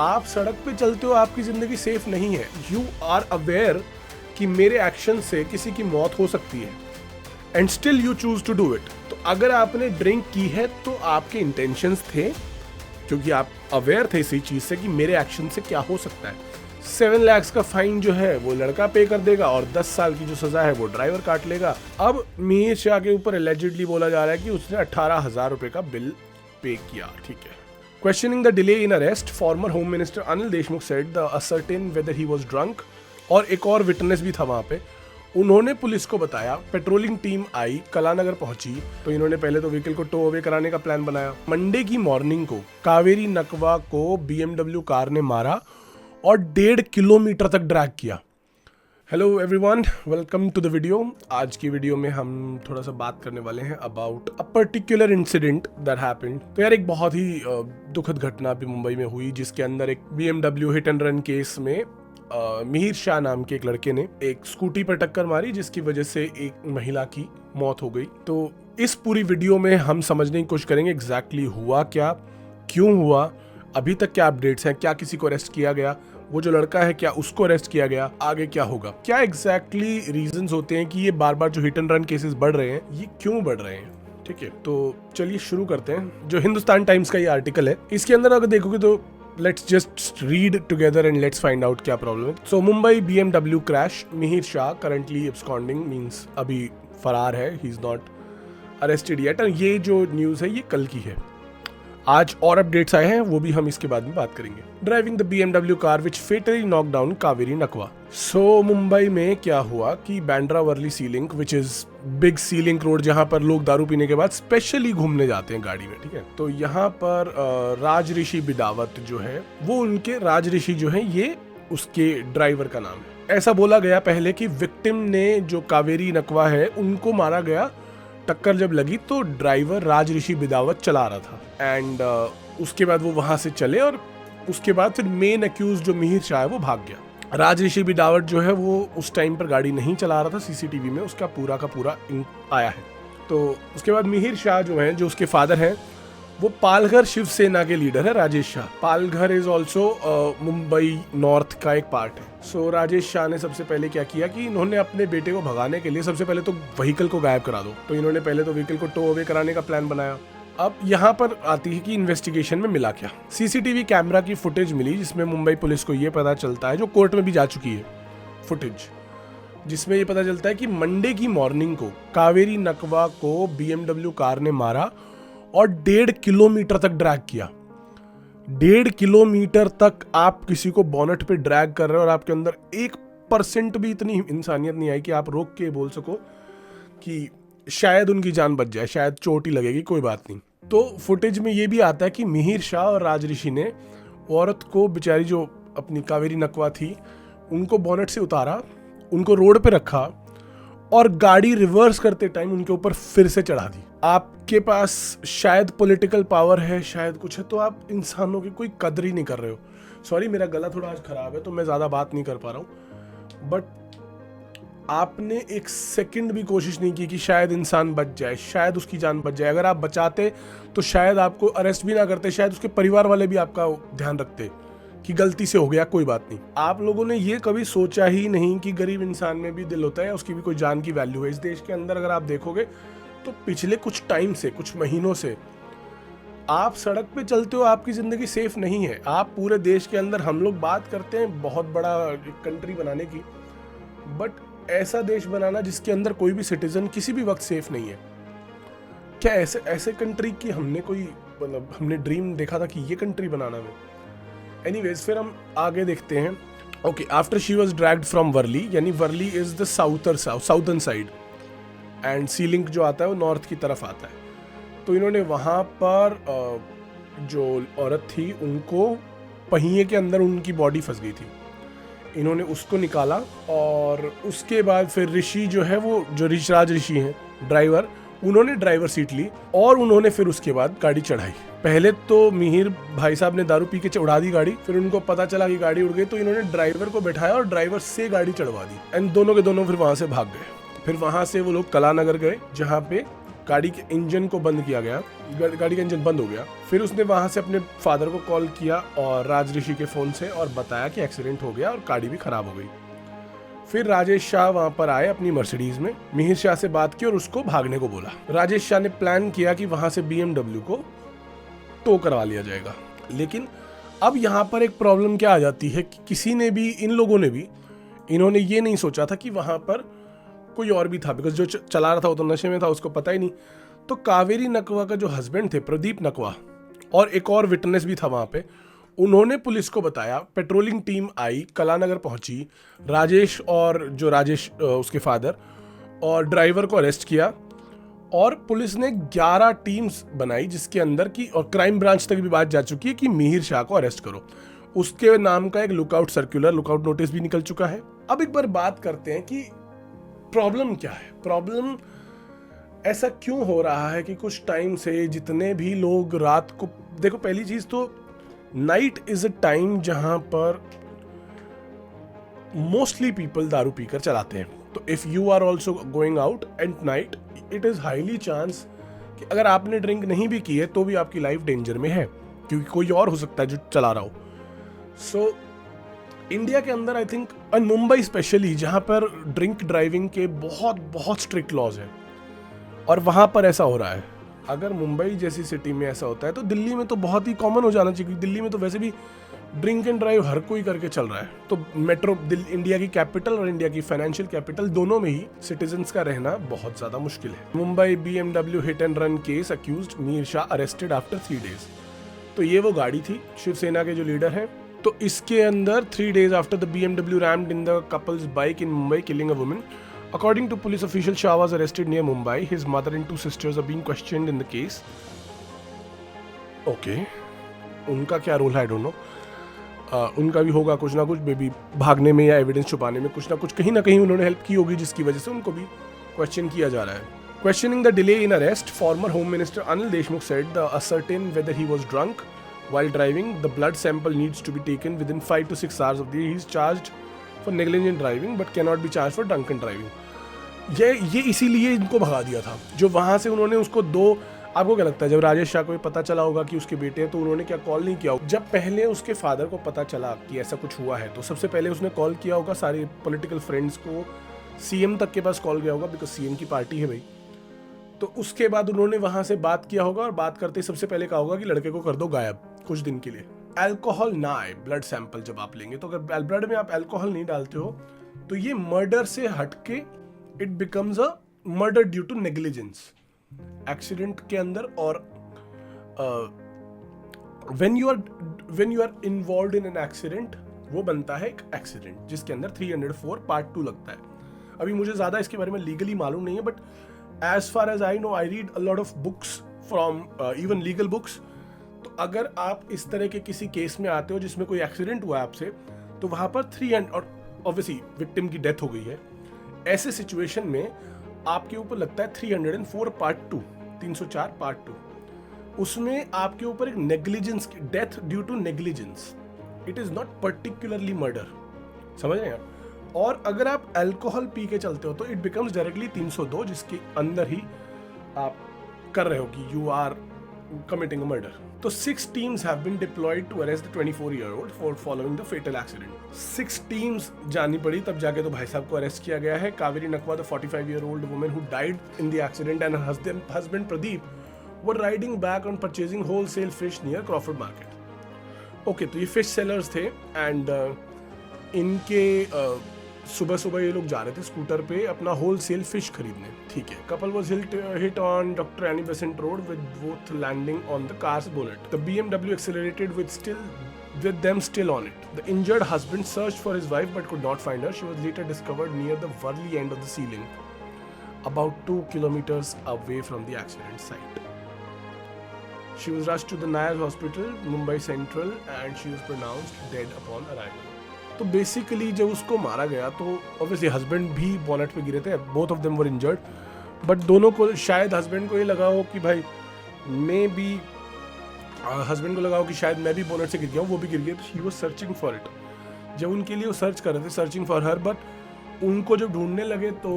आप सड़क पे चलते हो, आपकी जिंदगी सेफ नहीं है। यू आर अवेयर कि मेरे एक्शन से किसी की मौत हो सकती है and still you choose to do it. तो अगर आपने ड्रिंक की है तो आपके इंटेंशंस थे, क्योंकि आप अवेयर थे इसी चीज से कि मेरे एक्शन से क्या हो सकता है। 7 लाख का फाइन जो है वो लड़का पे कर देगा और 10 साल की जो सजा है वो ड्राइवर काट लेगा। अब मिहिर शाह के ऊपर एलिजिडली बोला जा रहा है कि उसने 18,000 रुपए का बिल पे किया। ठीक है। Questioning the delay in arrest, former Home Minister Anil Deshmukh said the ascertain whether he was drunk, और एक और विटनेस भी था वहां पे। उन्होंने पुलिस को बताया, पेट्रोलिंग टीम आई, कलानगर पहुंची, तो इन्होंने पहले तो व्हीकल को टो अवे कराने का प्लान बनाया। मंडे की मॉर्निंग को कावेरी नकवा को BMW कार ने मारा और 1.5 किलोमीटर तक ड्रैग किया। Hello everyone, welcome to the video. आज की वीडियो में हम थोड़ा सा बात करने वाले हैं about a particular incident that happened. तो यार एक बहुत ही दुखद घटना भी मुंबई में हुई, जिसके अंदर एक BMW hit and run case में मिहिर शाह नाम के एक लड़के ने एक स्कूटी पर टक्कर मारी, जिसकी वजह से एक महिला की मौत हो गई। तो इस पूरी वीडियो में हम समझने की कोशिश करेंगे एग्जैक्टली हुआ क्या, क्यों हुआ, अभी तक क्या अपडेट्स हैं, क्या किसी को अरेस्ट किया गया, वो जो लड़का है क्या उसको अरेस्ट किया गया, आगे क्या होगा, क्या एग्जैक्टली रीजंस होते हैं कि ये बार बार जो हिट एंड रन केसेस बढ़ रहे हैं ये क्यों बढ़ रहे हैं। ठीक है, तो चलिए शुरू करते हैं। जो हिंदुस्तान टाइम्स का ये आर्टिकल है, इसके अंदर अगर देखोगे तो let's just read together and let's find out क्या प्रॉब्लम है। So Mumbai BMW crash, Mihir Shah currently absconding, means अभी फरार है, he is not arrested yet. और ये जो न्यूज है ये कल की है। आज और अपडेट्स आए हैं, वो भी हम इसके बाद में बात करेंगे। Driving the BMW car which fatally knock down Kaveri Nakwa. So Mumbai में क्या हुआ कि Bandra Worli sea link, which is big sea link road, जहां पर लोग दारू पीने के बाद स्पेशली घूमने जाते हैं गाड़ी में। ठीक है, तो यहाँ पर राज ऋषि बिदावत जो है वो उनके राज ऋषि जो है ये उसके ड्राइवर का नाम है। ऐसा बोला गया पहले कि विक्टिम ने जो कावेरी नकवा है उनको मारा गया। टक्कर जब लगी तो ड्राइवर राज ऋषि बिदावत चला रहा था एंड उसके बाद वो वहां से चले और उसके बाद फिर मेन अक्यूज जो मिहिर शाह है वो भाग गया। राज ऋषि बिदावत जो है वो उस टाइम पर गाड़ी नहीं चला रहा था, CCTV में उसका पूरा का पूरा आया है। तो उसके बाद मिहिर शाह जो है, जो उसके फादर हैं, वो पालघर शिवसेना के लीडर है Rajesh Shah. Palghar is also Mumbai north का एक पार्ट है। सो राजेश शाह ने सबसे पहले क्या किया कि इन्होंने अपने बेटे को भगाने के लिए सबसे पहले तो व्हीकल को गायब करा दो। तो इन्होंने पहले तो व्हीकल को टो अवे कराने का प्लान बनाया। अब यहाँ पर आती है कि इन्वेस्टिगेशन में मिला क्या। CCTV कैमरा की फुटेज मिली, जिसमें मुंबई पुलिस को ये पता चलता है, जो कोर्ट में भी जा चुकी है फुटेज, जिसमें ये पता चलता है कि मंडे की मॉर्निंग को कावेरी नकवा को BMW कार ने मारा और 1.5 किलोमीटर तक ड्रैग किया। 1.5 किलोमीटर तक आप किसी को बोनट पे ड्रैग कर रहे हो और आपके अंदर 1% भी इतनी इंसानियत नहीं आई कि आप रोक के बोल सको कि शायद उनकी जान बच जाए, शायद चोट ही लगेगी, कोई बात नहीं। तो फुटेज में ये भी आता है कि मिहिर शाह और राज ऋषि ने औरत को, बेचारी जो अपनी कावेरी नकवा थी, उनको बोनट से उतारा, उनको रोड पे रखा और गाड़ी रिवर्स करते टाइम उनके ऊपर फिर से चढ़ा दी। आपके पास शायद पॉलिटिकल पावर है, शायद कुछ है, तो आप इंसानों की कोई कदर ही नहीं कर रहे हो। सॉरी, मेरा गला थोड़ा आज खराब है तो मैं ज्यादा बात नहीं कर पा रहा हूँ, बट आपने एक सेकंड भी कोशिश नहीं की कि शायद इंसान बच जाए, शायद उसकी जान बच जाए। अगर आप बचाते तो शायद आपको अरेस्ट भी ना करते, शायद उसके परिवार वाले भी आपका ध्यान रखते कि गलती से हो गया, कोई बात नहीं। आप लोगों ने ये कभी सोचा ही नहीं कि गरीब इंसान में भी दिल होता है, उसकी भी कोई जान की वैल्यू है। इस देश के अंदर अगर आप देखोगे तो पिछले कुछ टाइम से, कुछ महीनों से आप सड़क पे चलते हो, आपकी जिंदगी सेफ नहीं है। आप पूरे देश के अंदर, हम लोग बात करते हैं बहुत बड़ा कंट्री बनाने की, बट ऐसा देश बनाना जिसके अंदर कोई भी सिटीजन किसी भी वक्त सेफ नहीं है, क्या ऐसे कंट्री की हमने कोई, मतलब हमने ड्रीम देखा था कि ये कंट्री बनाना में। एनीवेज, फिर हम आगे देखते हैं। Okay, after she was dragged from Worli, यानी Worli is the southern side and sea link जो आता है वो नॉर्थ की तरफ आता है। तो इन्होंने वहाँ पर जो औरत थी उनको पहिए के अंदर उनकी बॉडी फंस गई थी, इन्होंने उसको निकाला और उसके बाद फिर ऋषि जो है, वो जो राज ऋषि हैं ड्राइवर, उन्होंने ड्राइवर सीट ली और उन्होंने फिर उसके बाद गाड़ी चढ़ाई। पहले तो मिहिर भाई साहब ने दारू पी के उड़ा दी गाड़ी, फिर उनको पता चला कि गाड़ी उड़ गई तो इन्होंने ड्राइवर को बैठाया और ड्राइवर से गाड़ी चढ़वा दी एंड दोनों के दोनों फिर वहां से भाग गए। फिर वहां से वो लोग कलानगर गए, जहाँ पे गाड़ी के इंजन को बंद किया गया, गाड़ी का इंजन बंद हो गया। फिर उसने वहाँ से अपने फादर को कॉल किया और राज ऋषि के फ़ोन से और बताया कि एक्सीडेंट हो गया और गाड़ी भी ख़राब हो गई। फिर राजेश शाह वहाँ पर आए अपनी मर्सिडीज़ में, मिहिर शाह से बात की और उसको भागने को बोला। राजेश शाह ने प्लान किया कि वहाँ से BMW को टो करवा लिया जाएगा। लेकिन अब यहाँ पर एक प्रॉब्लम क्या आ जाती है कि किसी ने भी, इन लोगों ने भी, इन्होंने ये नहीं सोचा था कि वहाँ पर कोई और भी था, बिकॉज जो चला रहा था वो तो नशे में था, उसको पता ही नहीं। तो कावेरी नकवा का जो हस्बैंड थे प्रदीप नकवा और एक और विटनेस भी था वहाँ पे, उन्होंने पुलिस को बताया। पेट्रोलिंग टीम आई, कलानगर पहुंची, राजेश और जो राजेश उसके फादर और ड्राइवर को अरेस्ट किया और पुलिस ने 11 टीम्स बनाई जिसके अंदर की, और क्राइम ब्रांच तक भी बात जा चुकी है कि मिहिर शाह को अरेस्ट करो। उसके नाम का एक लुकआउट सर्कुलर, लुकआउट नोटिस भी निकल चुका है। अब एक बार बात करते हैं कि प्रॉब्लम क्या है। प्रॉब्लम ऐसा क्यों हो रहा है कि कुछ टाइम से जितने भी लोग रात को, देखो पहली चीज तो नाइट इज अ टाइम जहां पर मोस्टली पीपल दारू पीकर चलाते हैं। तो if you are also going out at night, it is highly chance कि अगर आपने ड्रिंक नहीं भी की है तो भी आपकी लाइफ डेंजर में है, क्योंकि कोई और हो सकता है जो चला रहा हो। सो इंडिया के अंदर I think, and Mumbai specially, जहां पर ड्रिंक ड्राइविंग के बहुत बहुत स्ट्रिक्ट लॉज हैं और वहां पर ऐसा हो रहा है। अगर मुंबई जैसी सिटी में ऐसा होता है तो दिल्ली में तो बहुत ही कॉमन हो जाना चाहिए, क्योंकि दिल्ली में तो वैसे भी ड्रिंक एंड ड्राइव हर कोई करके चल रहा है। तो मेट्रो, इंडिया की कैपिटल और इंडिया की फाइनेंशियल कैपिटल, दोनों में ही सिटीजन्स का रहना बहुत ज्यादा मुश्किल है। Mumbai BMW hit and run case, accused Mihir Shah arrested after 3 days। तो ये वो गाड़ी थी शिवसेना के जो लीडर है। तो इसके अंदर 3 days after the BMW rammed in the couple's bike in Mumbai, killing a woman. According to police officials, Shah was arrested near Mumbai. His mother and 2 sisters are being questioned in the case. Okay, उनका क्या role है, I don't know. उनका भी होगा कुछ ना कुछ, baby भागने में या एविडेंस छुपाने में कुछ ना कुछ, कहीं ना कहीं उन्होंने हेल्प की होगी, जिसकी वजह से उनको भी क्वेश्चन किया जा रहा है। Questioning the delay in arrest, former Home Minister Anil Deshmukh said the ascertain whether he was drunk while driving, the blood sample needs to be taken within 5 to 6 hours of the day. He is charged for negligent driving but cannot be charged for drunken driving. ये इसीलिए इनको भगा दिया था। जो वहाँ से उन्होंने उसको आपको क्या लगता है, जब राजेश शाह को पता चला होगा कि उसके बेटे हैं तो उन्होंने क्या कॉल नहीं किया? जब पहले उसके फादर को पता चला कि ऐसा कुछ हुआ है तो सबसे पहले उसने कॉल किया होगा सारे पॉलिटिकल फ्रेंड्स को, CM तक के पास कॉल गया होगा, बिकॉज CM की पार्टी है भाई। तो उसके बाद उन्होंने वहां से बात किया होगा और बात करते सबसे पहले कहा होगा कि लड़के को कर दो गायब कुछ दिन के लिए। अल्कोहल ना आए ब्लड सैंपल जब आप लेंगे, तो अगर ब्लड में आप अल्कोहल नहीं डालते हो तो ये मर्डर से हटके it becomes a murder due to negligence accident के अंदर। और when you are involved in an accident, वो बनता है एक एक्सीडेंट जिसके अंदर 304 पार्ट 2 लगता है। अभी मुझे ज्यादा इसके बारे में लीगली मालूम नहीं है, but as far as I know, I read a lot of books from even legal books. तो अगर आप इस तरह के किसी केस में आते हो जिसमें कोई एक्सीडेंट हुआ है आपसे, तो वहां पर 300, और ऑब्वियसली विक्टिम की डेथ हो गई है, ऐसे सिचुएशन में आपके ऊपर लगता है 304 पार्ट 2, 304 पार्ट 2। उसमें आपके ऊपर एक negligence, death due to negligence, it is not particularly murder, समझ रहे हैं आप? और अगर आप अल्कोहल पी के चलते हो तो इट बिकम्स डायरेक्टली 302, जिसके अंदर ही आप कर रहे हो कि you are committing a murder. तो 6 teams have been deployed to arrest the 24-year-old for following the fatal accident. 6 teams जानी पड़ी, तब जाके तो भाई साहब को अरेस्ट किया गया है। Kaveri नकवा, the 45-year-old woman who died in the accident, and her husband Pradeep were riding back on purchasing wholesale fish near Crawford Market. Okay, तो ये फिश सेलर्स थे एंड इनके सुबह सुबह ये लोग जा रहे थे स्कूटर पे अपना होलसेल फिश खरीदने, ठीक है। Couple was hit on doctor Annie Besant road with both landing on the car's bonnet. द BMW accelerated with them still on it. The injured husband searched for his wife but could not find her. She was later discovered near the Worli end of the sea link, about 2 kilometers away from the accident site. She was rushed to the Nayar Hospital, Mumbai Central, and she was pronounced dead upon arrival. तो basically जब उसको मारा गया तो obviously husband भी bonnet पे गिरे थे, both of them were injured, but दोनों को, शायद हस्बैंड को ये लगा हो कि भाई मैं भी, हस्बैंड को लगा हो कि शायद मैं भी बोनेट से गिर गया हूँ, वो भी गिर गया, तो he was searching for it. जब उनके लिए वो सर्च कर रहे थे, सर्चिंग फॉर हर, बट उनको जब ढूंढने लगे तो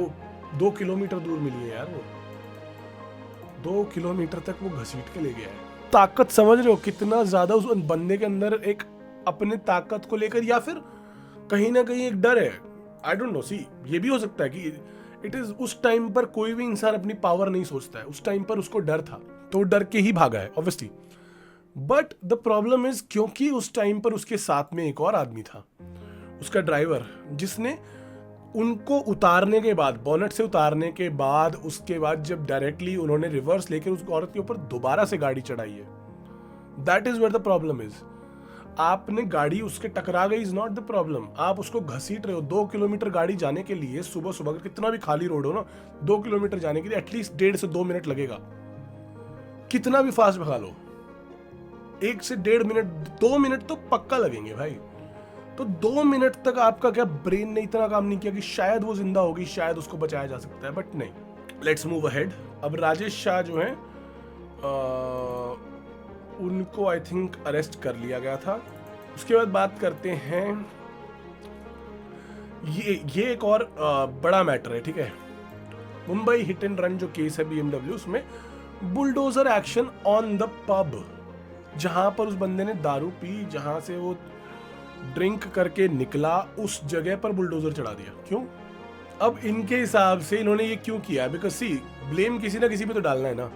2 किलोमीटर दूर मिली है यार वो। 2 किलोमीटर तक वो घसीट के ले गया है। ताकत समझ रहे हो कितना ज्यादा उस बंदे के अंदर एक अपने ताकत को लेकर, या फिर कहीं ना कहीं एक डर है। आई डोंट नो, सी ये भी हो सकता है कि इट इज उस टाइम पर कोई भी इंसान अपनी पावर नहीं सोचता है, उस टाइम पर उसको डर था तो डर के ही भागा है obviously. But the problem is क्योंकि उस टाइम पर उसके साथ में एक और आदमी था, उसका ड्राइवर, जिसने उनको उतारने के बाद, बोनेट से उतारने के बाद, उसके बाद जब डायरेक्टली उन्होंने रिवर्स लेकर उस औरत के ऊपर दोबारा से गाड़ी चढ़ाई है। That is where the problem is. आपने गाड़ी उसके टकरा गई इज नॉट द प्रॉब्लम, आप उसको घसीट रहे हो। 2 किलोमीटर गाड़ी जाने के लिए सुबह सुबह, अगर कितना भी खाली रोड हो ना, 2 किलोमीटर जाने के लिए एटलीस्ट 1.5 से 2 मिनट लगेगा। कितना भी फास्ट भगा लो, 1 से 1.5 मिनट, 2 मिनट तो पक्का लगेंगे भाई। तो 2 मिनट तक आपका क्या ब्रेन ने इतना काम नहीं किया कि शायद वो जिंदा होगी, शायद उसको बचाया जा सकता है, बट नहीं। Let's move ahead. अब राजेश शाह जो है उनको आई थिंक अरेस्ट कर लिया गया था। उसके बाद बात करते हैं, ये एक और बड़ा मैटर है, ठीक है। मुंबई हिट एंड रन जो केस है BMW, उसमें bulldozer action on the pub, जहां पर उस बंदे ने दारू पी, जहां से वो ड्रिंक करके निकला, उस जगह पर बुलडोजर चढ़ा दिया। क्यों? अब इनके हिसाब से इन्होंने ये क्यों किया? बिकॉज सी, ब्लेम किसी ना किसी पे तो डालना है ना।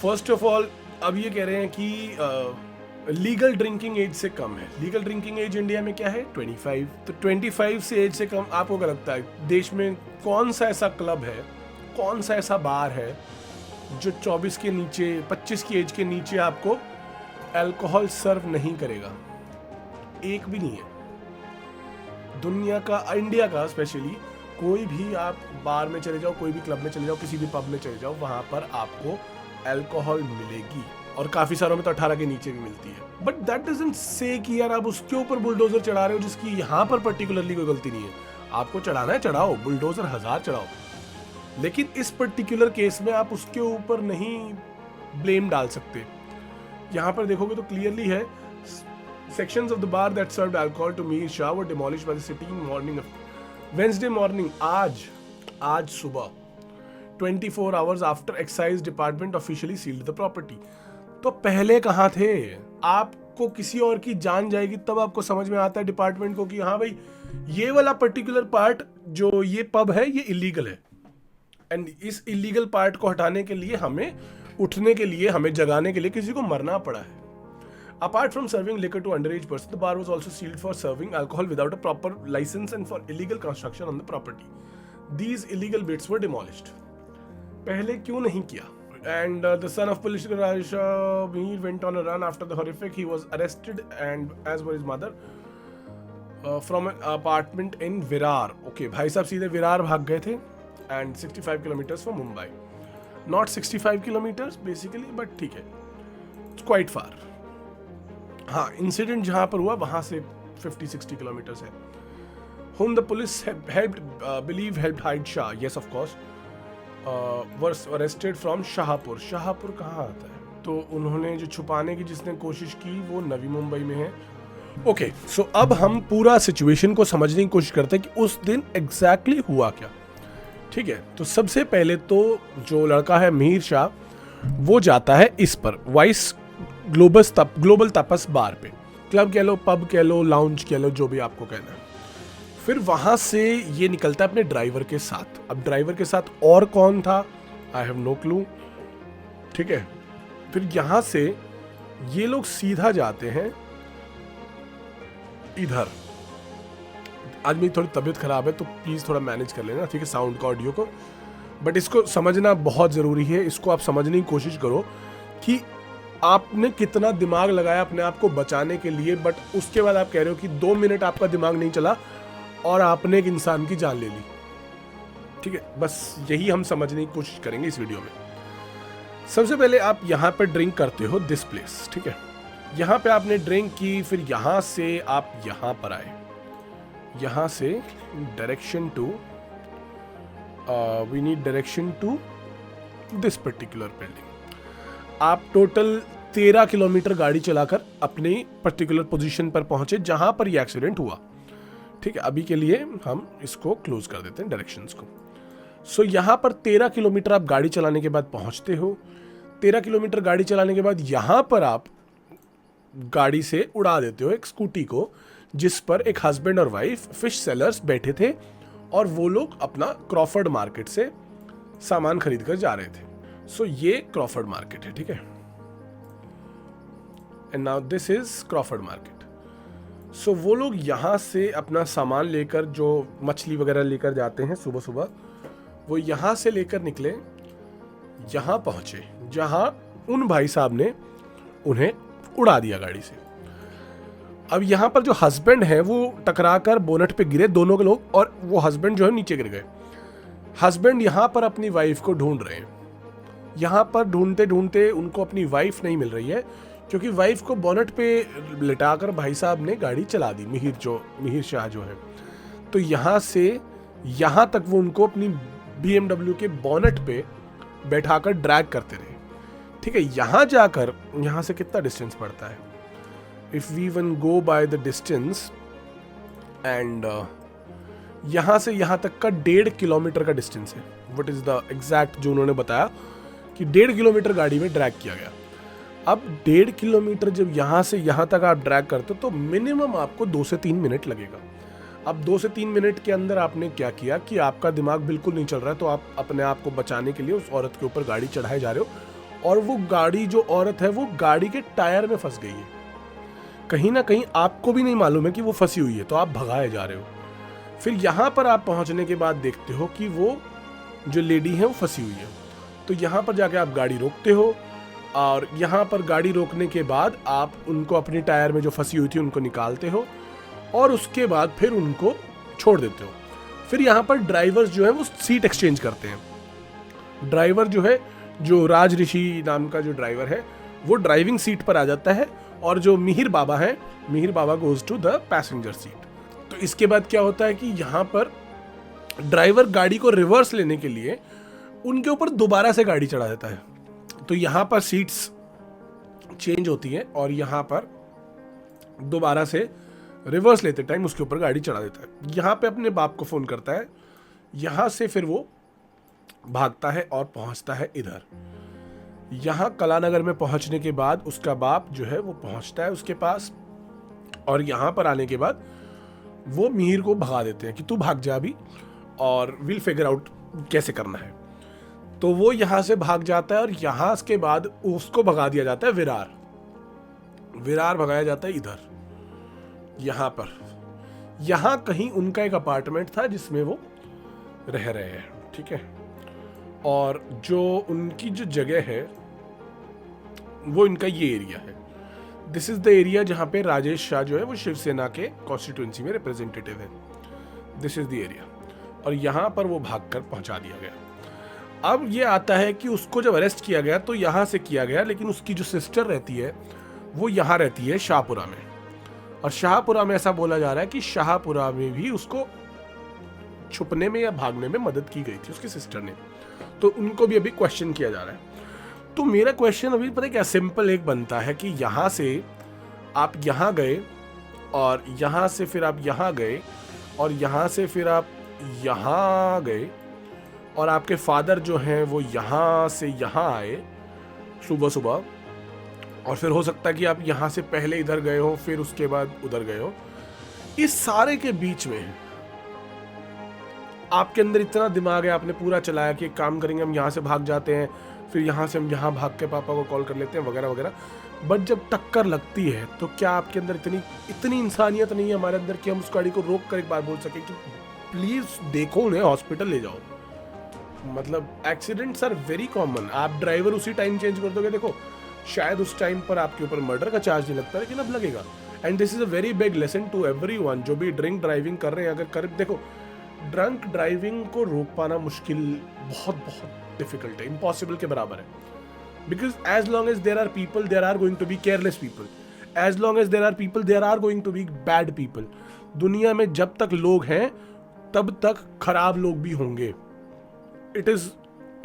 फर्स्ट ऑफ ऑल, अब ये कह रहे हैं कि लीगल ड्रिंकिंग एज से कम है। लीगल ड्रिंकिंग एज इंडिया में क्या है? 25। तो 25 से एज से कम, आपको क्या लगता है देश में कौन सा ऐसा क्लब है, कौन सा ऐसा बार है जो 24 के नीचे, 25 की एज के नीचे आपको अल्कोहल सर्व नहीं करेगा? एक भी नहीं है दुनिया का, इंडिया का स्पेशली। कोई भी आप बार में चले जाओ, कोई भी क्लब में चले जाओ, किसी भी पब में चले जाओ, वहां पर आपको अल्कोहल मिलेगी, और काफी सारों में तो 18 के नीचे भी मिलती है। बट दैट डजंट से कि यार आप उसके ऊपर बुलडोजर चढ़ा रहे हो जिसकी यहाँ पर पर्टिकुलरली कोई गलती नहीं है। आपको चढ़ाना है चढ़ाओ, बुलडोजर 1000 चढ़ाओ, लेकिन इस पर्टिकुलर केस में आप उसके ऊपर नहीं ब्लेम डाल सकते। यहाँ पर देखोगे तो क्लियरली है, sections of the bar that served alcohol to Mir Shah were demolished by the city in morning of Wednesday morning, आज सुबह 24 hours after excise department officially sealed the property। तो पहले कहाँ थे? आपको किसी और की जान जाएगी तब आपको समझ में आता है डिपार्टमेंट को कि हाँ भाई, ये वाला पर्टिकुलर पार्ट जो ये पब है ये इलीगल है, एंड इस इलीगल पार्ट को हटाने के लिए हमें उठने के लिए, हमें जगाने के लिए किसी को मरना पड़ा है। Apart from serving liquor to underage persons, the bar was also sealed for serving alcohol without a proper license and for illegal construction on the property. These illegal bits were demolished. पहले क्यों नहीं किया? And the son of political Rajesh Mir went on a run after the horrific. He was arrested and as were his mother from an apartment in Virar. Okay, भाई साहब सीधे विरार भाग गए थे, and 65 kilometers from Mumbai. Not 65 kilometers basically, but ठीक है, it's quite far. हाँ, incident जहां पर हुआ वहां से 50-60 किलोमीटर्स है। Whom the police believe helped hide Shah, yes of course, was arrested from Shahpur. Shahpur कहाँ आता है? तो उन्होंने जो छुपाने की जिसने कोशिश की वो नवी मुंबई में है। ओके, सो अब हम पूरा सिचुएशन को समझने की कोशिश करते हैं कि उस दिन एग्जैक्टली हुआ क्या। ठीक है, तो सबसे पहले तो जो लड़का है मीर शाह, वो जाता है इस पर वाइस ग्लोबल तपस बार पे, क्लब कह लो, पब कह लो, लाउंज कह लो, जो भी आपको कहना है। फिर वहां से ये निकलता है अपने ड्राइवर के साथ। अब ड्राइवर के साथ और कौन था, आई हैव नो क्लू। ठीक है, फिर यहां से ये लोग सीधा जाते हैं इधर। आज मेरी थोड़ी तबीयत खराब है तो प्लीज थोड़ा मैनेज कर लेना, ठीक है, साउंड का, ऑडियो को। बट इसको समझना बहुत जरूरी है, इसको आप समझने की कोशिश करो कि आपने कितना दिमाग लगाया अपने आप को बचाने के लिए, बट उसके बाद आप कह रहे हो कि 2 मिनट आपका दिमाग नहीं चला और आपने एक इंसान की जान ले ली। ठीक है, बस यही हम समझने की कोशिश करेंगे इस वीडियो में। सबसे पहले आप यहाँ पर ड्रिंक करते हो दिस प्लेस, ठीक है, यहाँ पे आपने ड्रिंक की, फिर यहाँ से आप यहाँ पर आए, यहाँ से direction to we need direction to this particular building. आप टोटल 13 किलोमीटर गाड़ी चलाकर अपनी पर्टिकुलर पोजीशन पर पहुंचे जहां पर यह एक्सीडेंट हुआ। ठीक है, अभी के लिए हम इसको क्लोज कर देते हैं डायरेक्शंस को। सो यहाँ पर 13 किलोमीटर आप गाड़ी चलाने के बाद पहुंचते हो। 13 किलोमीटर गाड़ी चलाने के बाद यहाँ पर आप गाड़ी से उड़ा देते हो एक स्कूटी को, जिस पर एक हस्बैंड और वाइफ फिश सेलर्स बैठे थे और वो लोग अपना क्रॉफर्ड मार्केट से सामान खरीद कर जा रहे थे। सो ये क्रॉफर्ड मार्केट है, ठीक है। And now this is Crawford market. So वो लोग यहाँ से अपना सामान लेकर, जो मछली वगैरह लेकर जाते हैं सुबह सुबह, वो यहाँ से लेकर निकले, यहाँ पहुंचे जहाँ उन भाई साहब ने उन्हें उड़ा दिया गाड़ी से। अब यहाँ पर जो हस्बैंड है वो टकरा कर बोनट पे गिरे, दोनों के लोग, और वो हस्बैंड जो है नीचे गिर गए। हस्बैंड यहाँ पर अपनी वाइफ को ढूंढ रहे हैं। यहाँ पर ढूंढते ढूंढते उनको अपनी वाइफ नहीं मिल रही है, क्योंकि वाइफ को बोनट पे लिटाकर भाई साहब ने गाड़ी चला दी, मिहिर शाह जो है। तो यहाँ से यहाँ तक वो उनको अपनी BMW के बोनट पे बैठाकर ड्रैग करते रहे, ठीक है। यहाँ जाकर, यहाँ से कितना डिस्टेंस पड़ता है, if we want go by the distance, and यहाँ से यहाँ तक का 1.5 किलोमीटर का डिस्टेंस है। व्हाट इज द एग्जैक्ट, जो उन्होंने बताया कि 1.5 किलोमीटर गाड़ी में ड्रैग किया गया। अब 1.5 किलोमीटर जब यहाँ से यहाँ तक आप ड्रैग करते हो तो मिनिमम आपको 2 से 3 मिनट लगेगा। अब 2 से 3 मिनट के अंदर आपने क्या किया कि आपका दिमाग बिल्कुल नहीं चल रहा है, तो आप अपने आप को बचाने के लिए उस औरत के ऊपर गाड़ी चढ़ाए जा रहे हो, और वो गाड़ी, जो औरत है, वो गाड़ी के टायर में फंस गई है। कहीं ना कहीं आपको भी नहीं मालूम है कि वो फंसी हुई है, तो आप भगाए जा रहे हो। फिर यहाँ पर आप पहुँचने के बाद देखते हो कि वो जो लेडी है वो फंसी हुई है। तो यहाँ पर जाके आप गाड़ी रोकते हो, और यहाँ पर गाड़ी रोकने के बाद आप उनको अपनी टायर में जो फंसी हुई थी उनको निकालते हो, और उसके बाद फिर उनको छोड़ देते हो। फिर यहाँ पर ड्राइवर्स जो है वो सीट एक्सचेंज करते हैं। ड्राइवर जो है, जो राज ऋषि नाम का जो ड्राइवर है, वो ड्राइविंग सीट पर आ जाता है, और जो मिहिर बाबा है, Mihir Baba goes to the passenger seat. तो इसके बाद क्या होता है कि यहाँ पर ड्राइवर गाड़ी को रिवर्स लेने के लिए उनके ऊपर दोबारा से गाड़ी चढ़ा देता है। तो यहाँ पर सीट्स चेंज होती हैं, और यहाँ पर दोबारा से रिवर्स लेते टाइम उसके ऊपर गाड़ी चढ़ा देता है। यहाँ पे अपने बाप को फ़ोन करता है। यहाँ से फिर वो भागता है और पहुँचता है इधर। यहाँ कलानगर में पहुँचने के बाद उसका बाप जो है वो पहुँचता है उसके पास, और यहाँ पर आने के बाद वो मिहिर को भगा देते हैं कि तू भाग जा अभी, और विल फिगर आउट कैसे करना है। तो वो यहाँ से भाग जाता है, और यहाँ के बाद उसको भगा दिया जाता है विरार भगाया जाता है इधर। यहाँ पर, यहाँ कहीं उनका एक अपार्टमेंट था जिसमें वो रह रहे हैं, ठीक है। और जो उनकी जो जगह है वो इनका ये एरिया है। दिस इज द एरिया जहाँ पे राजेश शाह जो है वो शिवसेना के कॉन्स्टिट्यूएंसी में रिप्रेजेंटेटिव है। दिस इज द एरिया, और यहाँ पर वो भागकर पहुँचा दिया गया। अब ये आता है कि उसको जब अरेस्ट किया गया तो यहाँ से किया गया, लेकिन उसकी जो सिस्टर रहती है वो यहाँ रहती है शाहपुरा में, और शाहपुरा में ऐसा बोला जा रहा है कि शाहपुरा में भी उसको छुपने में या भागने में मदद की गई थी उसकी सिस्टर ने। तो उनको भी अभी क्वेश्चन किया जा रहा है। तो मेरा क्वेश्चन अभी पता है क्या, सिंपल एक बनता है कि यहाँ से आप यहाँ गए, और यहाँ से फिर आप यहाँ गए, और यहाँ से फिर आप यहाँ गए, और आपके फादर जो हैं वो यहाँ से यहाँ आए सुबह सुबह, और फिर हो सकता है कि आप यहाँ से पहले इधर गए हो, फिर उसके बाद उधर गए हो। इस सारे के बीच में आपके अंदर इतना दिमाग है, आपने पूरा चलाया कि एक काम करेंगे, हम यहाँ से भाग जाते हैं, फिर यहाँ से हम यहाँ भाग के पापा को कॉल कर लेते हैं, वगैरह वगैरह। बट जब टक्कर लगती है तो क्या आपके अंदर इतनी इंसानियत नहीं है हमारे अंदर कि हम उस गाड़ी को रोक कर एक बार बोल सके कि प्लीज देखो, उन्हें हॉस्पिटल ले जाओ। मतलब एक्सीडेंट्स आर वेरी कॉमन। आप ड्राइवर उसी टाइम चेंज कर दोगे, देखो शायद उस टाइम पर आपके ऊपर मर्डर का चार्ज नहीं लगता, लेकिन अब लगेगा। And this is a very big lesson to everyone जो भी ड्रिंक ड्राइविंग कर रहे हैं। अगर देखो, ड्रंक ड्राइविंग को रोक पाना मुश्किल, बहुत बहुत डिफिकल्ट है, इम्पॉसिबल के बराबर है। Because as long as there are people, there are going to be careless people. As long as there are people, there are going to be bad people. दुनिया में जब तक लोग हैं तब तक खराब लोग भी होंगे। इट इज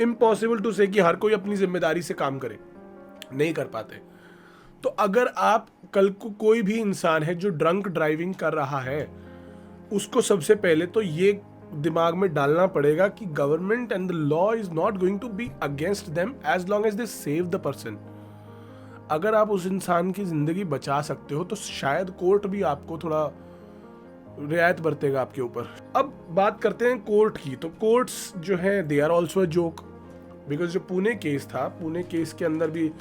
इम्पॉसिबल टू से कि हर कोई अपनी जिम्मेदारी से काम करे, नहीं कर पाते। तो अगर आप कल को कोई भी इंसान है जो ड्रंक ड्राइविंग कर रहा है, उसको सबसे पहले तो ये दिमाग में डालना पड़ेगा कि government and the law is not going to be against them as long as they save the person. अगर आप उस इंसान की जिंदगी बचा सकते हो तो शायद कोर्ट भी आपको थोड़ा रियायत बरतेगा आपके ऊपर। अब बात करते हैं कोर्ट की। तो कोर्ट्स जो हैं they are also a joke, because जो पुणे केस था, पुणे केस के अंदर भी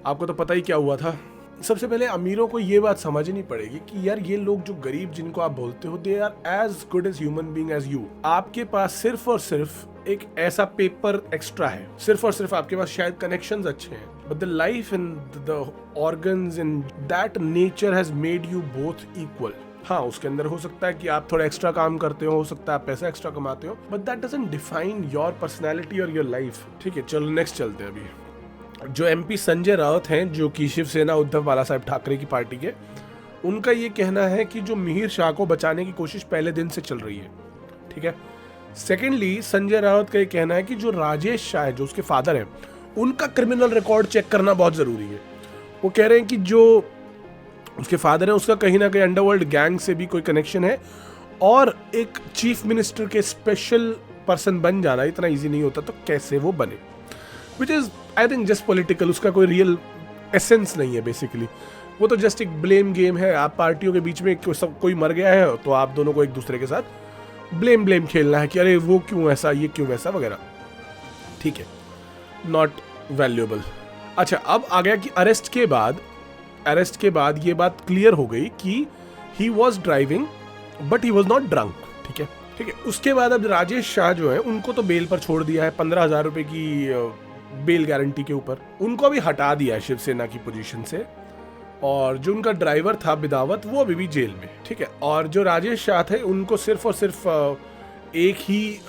आपको तो पता ही क्या हुआ था। सबसे पहले अमीरों को ये बात समझनी पड़ेगी कि यार ये लोग जो गरीब जिनको आप बोलते हो they are as good as human being as you. आपके पास सिर्फ और सिर्फ एक ऐसा पेपर एक्स्ट्रा है, सिर्फ और सिर्फ आपके पास शायद कनेक्शंस अच्छे हैं, but the life in the organs in that nature has made you both equal. हाँ, उसके अंदर हो सकता है कि आप थोड़ा एक्स्ट्रा काम करते हो सकता है आप पैसा एक्स्ट्रा कमाते हो, but that doesn't define your personality और योर लाइफ। ठीक है, चलो नेक्स्ट चलते हैं। अभी जो एमपी संजय राउत हैं, जो कि शिवसेना उद्धव बाला साहब ठाकरे की पार्टी के, उनका ये कहना है कि जो मिहिर शाह को बचाने की कोशिश पहले दिन से चल रही है। ठीक है। सेकेंडली, संजय राउत का ये कहना है कि जो राजेश शाह है, जो उसके फादर हैं, उनका क्रिमिनल रिकॉर्ड चेक करना बहुत जरूरी है। वो कह रहे हैं कि जो उसके फादर है उसका कहीं ना कहीं अंडरवर्ल्ड गैंग से भी कोई कनेक्शन है, और एक चीफ मिनिस्टर के स्पेशल पर्सन बन जाना इतना इजी नहीं होता, तो कैसे वो बने, which is I think just political. उसका कोई रियल एसेंस नहीं है बेसिकली, वो तो जस्ट एक ब्लेम गेम है। आप पार्टियों के बीच में कोई मर गया है तो आप दोनों को एक दूसरे के साथ ब्लेम खेलना है कि अरे वो क्यों ऐसा, ये क्यों वैसा वगैरह। ठीक है, नॉट वैल्यूएबल। अच्छा, अब आ गया कि अरेस्ट के बाद ये बात क्लियर हो गई कि he was driving but he was not drunk. ठीक है। उसके बाद अब राजेश शाह जो है उनको तो बेल पर छोड़ दिया है, 15,000 रुपए की बेल गारंटी के ऊपर। उनको भी हटा दिया है शिवसेना की पोजीशन से, और जो उनका ड्राइवर था बिदावत, वो अभी भी जेल में। ठीक है। और जो राजेश शाह थे उनको सिर्फ और सिर्फ एक ही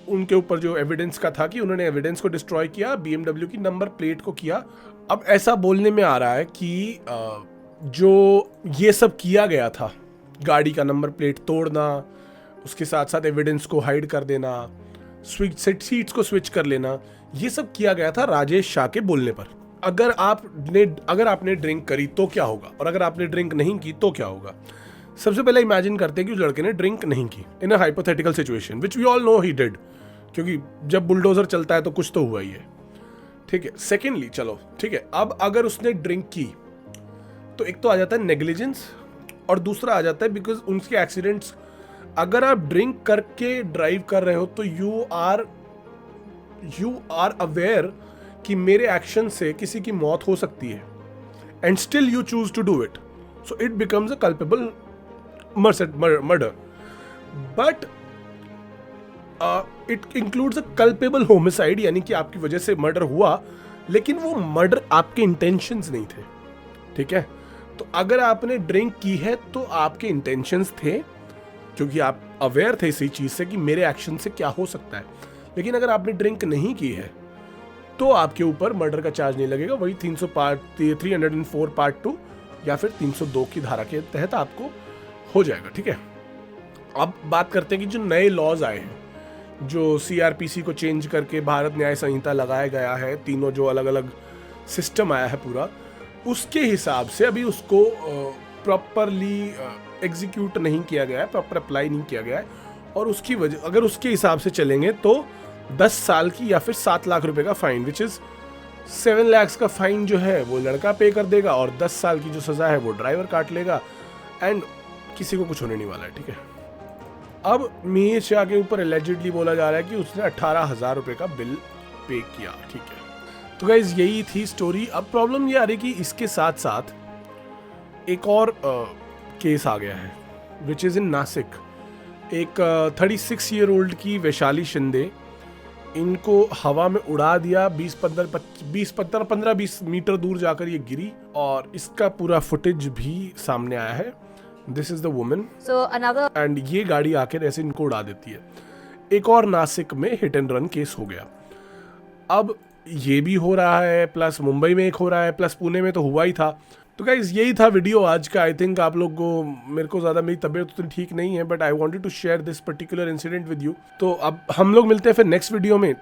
उनके ऊपर जो एविडेंस का था कि उन्होंने एविडेंस को डिस्ट्रॉय किया, BMW की नंबर प्लेट को किया। अब ऐसा बोलने में आ रहा है कि जो ये सब किया गया था, गाड़ी का नंबर प्लेट तोड़ना, उसके साथ साथ एविडेंस को हाइड कर देना, सीट्स को स्विच कर लेना, ये सब किया गया था राजेश शाह के बोलने पर। अगर आपने ड्रिंक करी तो क्या होगा, और अगर आपने ड्रिंक नहीं की तो क्या होगा। सबसे पहले इमेजिन करते हैं कि उस लड़के ने ड्रिंक नहीं की in a hypothetical situation, which we all know he did, क्योंकि जब बुलडोजर चलता है तो कुछ तो हुआ ही है। ठीक है। सेकेंडली, चलो ठीक है, अब अगर उसने ड्रिंक की तो एक तो आ जाता है नेग्लिजेंस, और दूसरा आ जाता है बिकॉज उनके एक्सीडेंट्स, अगर आप ड्रिंक करके ड्राइव कर रहे हो तो यू आर अवेयर कि मेरे एक्शन से किसी की मौत हो सकती है, and still you choose to do it, so it becomes a culpable murder, but it includes a culpable homicide, यानी कि आपकी वजह से मर्डर हुआ लेकिन वो मर्डर आपके इंटेंशंस नहीं थे। ठीक है। तो अगर आपने ड्रिंक की है तो आपके इंटेंशंस थे, क्योंकि आप अवेयर थे इसी चीज से कि मेरे एक्शन से क्या हो सकता है। लेकिन अगर आपने ड्रिंक नहीं की है तो आपके ऊपर मर्डर का चार्ज नहीं लगेगा, वही 304 पार्ट 2 या फिर 302 की धारा के तहत आपको हो जाएगा। ठीक है। अब बात करते हैं कि जो नए लॉज आए हैं, जो CRPC को चेंज करके भारत न्याय संहिता लगाया गया है, तीनों जो अलग अलग सिस्टम आया है पूरा, उसके हिसाब से अभी उसको प्रॉपरली एग्जीक्यूट नहीं किया गया है, प्रॉपर अप्लाई नहीं किया गया है, और उसकी वजह अगर उसके हिसाब से चलेंगे तो 10 साल की या फिर 7 लाख रुपए का फाइन, विच इज 7 लाख का फाइन जो है वो लड़का पे कर देगा, और 10 साल की जो सजा है वो ड्राइवर काट लेगा, एंड किसी को कुछ होने नहीं वाला है। ठीक है। अब मिहिर शाह के ऊपर एलिजिडली बोला जा रहा है कि उसने 18,000 रुपए का बिल पे किया। ठीक है। तो गाइज यही थी स्टोरी। अब प्रॉब्लम ये आ रही कि इसके साथ साथ एक और केस आ गया है, विच इज इन नासिक। एक 36 ईयर ओल्ड की वैशाली शिंदे, इनको हवा में उड़ा दिया, 15-20 मीटर दूर जाकर ये गिरी, और इसका पूरा फुटेज भी सामने आया है। This is the woman, and ये गाड़ी आकर ऐसे इनको उड़ा देती है। एक और नासिक में हिट एंड रन केस हो गया। अब ये भी हो रहा है, प्लस मुंबई में एक हो रहा है, प्लस पुणे में तो हुआ ही था। तो गाइस यही था वीडियो आज का। आई थिंक आप लोग को, मेरे को ज़्यादा मेरी तबीयत उतनी ठीक नहीं है, but I wanted to share this particular incident with you. तो अब हम लोग मिलते हैं फिर नेक्स्ट वीडियो में।